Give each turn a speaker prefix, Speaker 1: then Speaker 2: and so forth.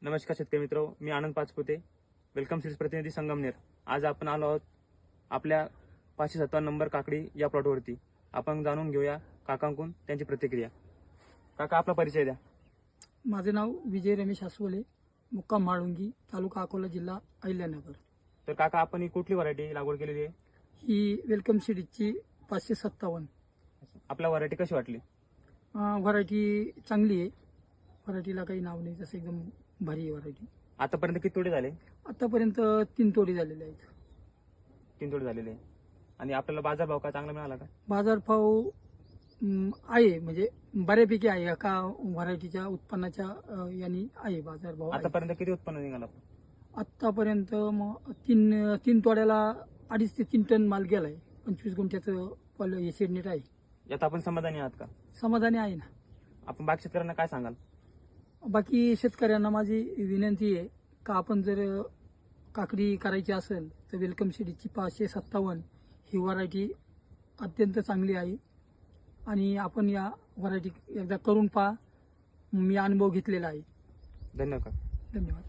Speaker 1: नमस्कार शेतकरी मित्र, मी आनंद पाचपुते, वेलकम सीड्स प्रतिनिधी संगमनेर। आज आपण आलो आहोत आपल्या 557 नंबर काकडी या प्लॉटवरती। आपण जाणून घेऊया काकांकडून त्यांची प्रतिक्रिया। काका, आपला परिचय द्या।
Speaker 2: माझे नाव विजय रमेश आसवले, मुक्काम माळुंगी, तालुका अकोला, जिल्हा अहिल्यानगर।
Speaker 1: तर काका, आपण ही कुठली व्हरायटी लागवड केलेली आहे?
Speaker 2: ही वेलकम सीडची 557
Speaker 1: आपल्या व्हरायटी कशी वाटली?
Speaker 2: व्हरायटी चांगली आहे। व्हरायटीला काही नाव नाही, तसं एकदम भारी आहे व्हरायटी।
Speaker 1: आतापर्यंत किती तोडे झाले?
Speaker 2: आतापर्यंत 3 तोडे झालेले आहेत।
Speaker 1: 3 तोडे झालेले आहे। आणि आपल्याला बाजारभाव काय चांगला मिळाला का?
Speaker 2: बाजारभाव आहे, म्हणजे बऱ्यापैकी आहे। एका व्हरायटीच्या उत्पन्नाच्या यांनी आहे बाजारभाव आहे।
Speaker 1: आतापर्यंत किती उत्पन्न निघालं?
Speaker 2: आतापर्यंत मग तीन तोड्याला 2.5 ते 3 टन माल गेलाय। 25 गुंठ्याचं शेडनेट आहे।
Speaker 1: यात आपण समाधानी आहात का?
Speaker 2: समाधानी आहे ना।
Speaker 1: आपण बाकी शेतकऱ्यांना काय सांगाल?
Speaker 2: बाकी शेतकऱ्यांना माझी विनंती आहे का आपण जर काकडी करायची असेल तर वेलकम सीडची 557 ही व्हरायटी अत्यंत चांगली आहे आणि आपण या व्हरायटी एकदा करून पहा। मी अनुभव घेतलेला आहे।
Speaker 1: धन्यवाद।
Speaker 2: धन्यवाद।